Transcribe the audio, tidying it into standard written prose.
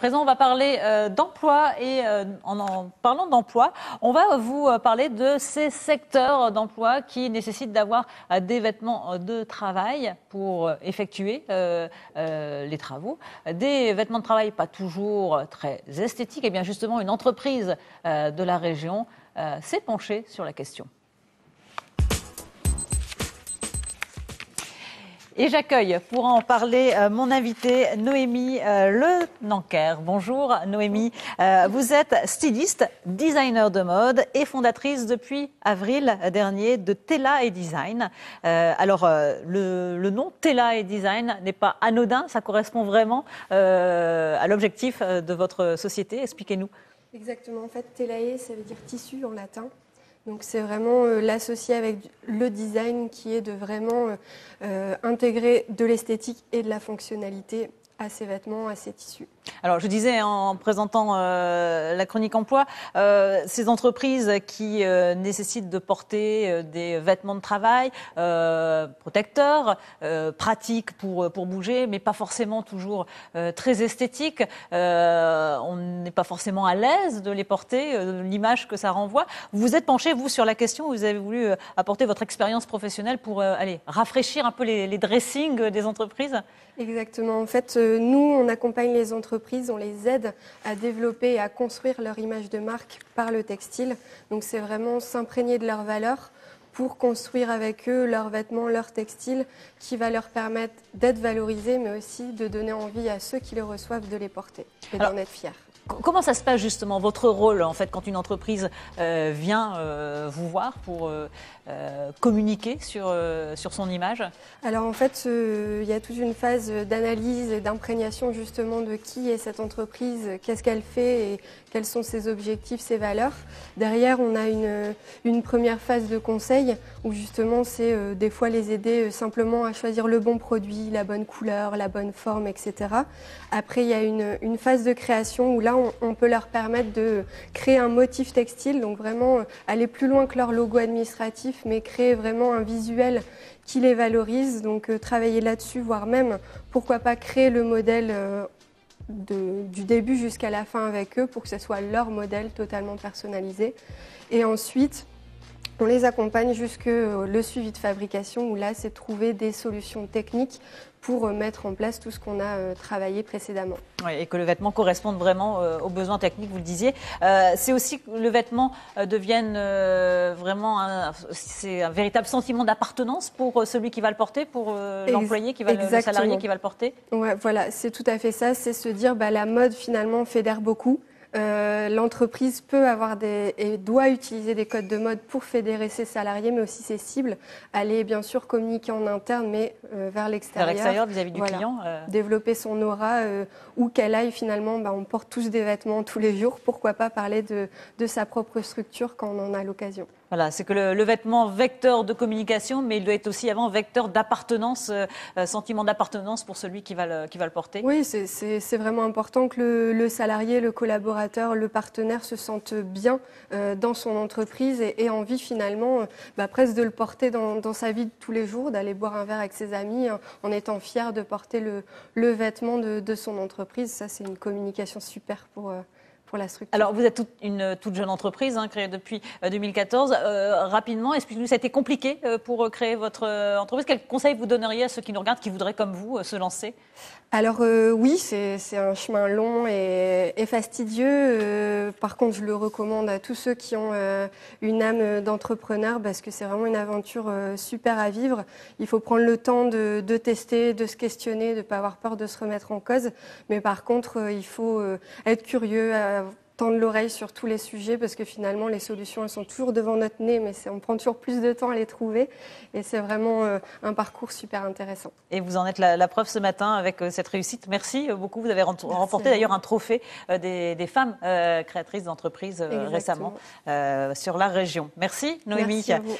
présent, on va parler d'emploi et en parlant d'emploi, on va vous parler de ces secteurs d'emploi qui nécessitent d'avoir des vêtements de travail pour effectuer les travaux. Des vêtements de travail pas toujours très esthétiques. Et bien justement, une entreprise de la région s'est penchée sur la question. Et j'accueille pour en parler mon invitée Noémie Le Nanker. Bonjour Noémie, vous êtes styliste, designer de mode et fondatrice depuis avril dernier de Tela et Design. Le nom Tela et Design n'est pas anodin, ça correspond vraiment à l'objectif de votre société. Expliquez-nous. Exactement, en fait Telae ça veut dire tissu en latin. Donc c'est vraiment l'associer avec le design qui est de vraiment intégrer de l'esthétique et de la fonctionnalité à ces vêtements, à ces tissus. Alors je disais en présentant la chronique emploi, ces entreprises qui nécessitent de porter des vêtements de travail protecteurs, pratiques pour bouger, mais pas forcément toujours très esthétiques. On n'est pas forcément à l'aise de les porter, l'image que ça renvoie. Vous vous êtes penché, vous, sur la question, vous avez voulu apporter votre expérience professionnelle pour rafraîchir un peu les dressings des entreprises. Exactement. En fait, nous, on accompagne les entreprises, on les aide à développer et à construire leur image de marque par le textile. Donc, c'est vraiment s'imprégner de leurs valeurs pour construire avec eux leurs vêtements, leurs textiles, qui va leur permettre d'être valorisés, mais aussi de donner envie à ceux qui les reçoivent de les porter et d'en être fiers. Comment ça se passe justement, votre rôle en fait quand une entreprise vient vous voir pour communiquer sur son image? Alors en fait, il y a toute une phase d'analyse et d'imprégnation justement de qui est cette entreprise, qu'est-ce qu'elle fait et quels sont ses objectifs, ses valeurs. Derrière, on a une première phase de conseil où justement c'est des fois les aider simplement à choisir le bon produit, la bonne couleur, la bonne forme, etc. Après, il y a une phase de création où là, on peut leur permettre de créer un motif textile, donc vraiment aller plus loin que leur logo administratif, mais créer vraiment un visuel qui les valorise, donc travailler là-dessus, voire même, pourquoi pas créer le modèle du début jusqu'à la fin avec eux pour que ce soit leur modèle totalement personnalisé. Et ensuite, on les accompagne jusque le suivi de fabrication où là, c'est trouver des solutions techniques pour mettre en place tout ce qu'on a travaillé précédemment. Oui, et que le vêtement corresponde vraiment aux besoins techniques, vous le disiez. C'est aussi que le vêtement devienne vraiment c'est un véritable sentiment d'appartenance pour celui qui va le porter, pour l'employé, le salarié qui va le porter. Ouais, voilà, c'est tout à fait ça, c'est se dire la mode finalement fédère beaucoup. L'entreprise peut avoir et doit utiliser des codes de mode pour fédérer ses salariés, mais aussi ses cibles. Aller bien sûr communiquer en interne, mais vers l'extérieur. Vers l'extérieur, vis-à-vis du client. Développer son aura, où qu'elle aille finalement, on porte tous des vêtements tous les jours. Pourquoi pas parler de sa propre structure quand on en a l'occasion. Voilà, c'est que le vêtement vecteur de communication, mais il doit être aussi avant vecteur d'appartenance, sentiment d'appartenance pour celui qui va le porter. Oui, c'est vraiment important que le salarié, le collaborateur, le partenaire se sente bien dans son entreprise et envie finalement presque de le porter dans sa vie de tous les jours, d'aller boire un verre avec ses amis en étant fier de porter le vêtement de son entreprise. Ça, c'est une communication super pour la structure. Alors, vous êtes une toute jeune entreprise, créée depuis 2014. Rapidement, expliquez-nous, ça a été compliqué pour créer votre entreprise. Quels conseils vous donneriez à ceux qui nous regardent, qui voudraient, comme vous, se lancer? Alors oui, c'est un chemin long et fastidieux. Par contre, je le recommande à tous ceux qui ont une âme d'entrepreneur parce que c'est vraiment une aventure super à vivre. Il faut prendre le temps de tester, de se questionner, de ne pas avoir peur de se remettre en cause. Mais par contre, il faut être curieux, tendre l'oreille sur tous les sujets parce que finalement les solutions elles sont toujours devant notre nez mais on prend toujours plus de temps à les trouver et c'est vraiment un parcours super intéressant. Et vous en êtes la preuve ce matin avec cette réussite. Merci beaucoup. Vous avez remporté d'ailleurs un trophée des femmes créatrices d'entreprises récemment sur la région. Merci Noémie. Merci à vous.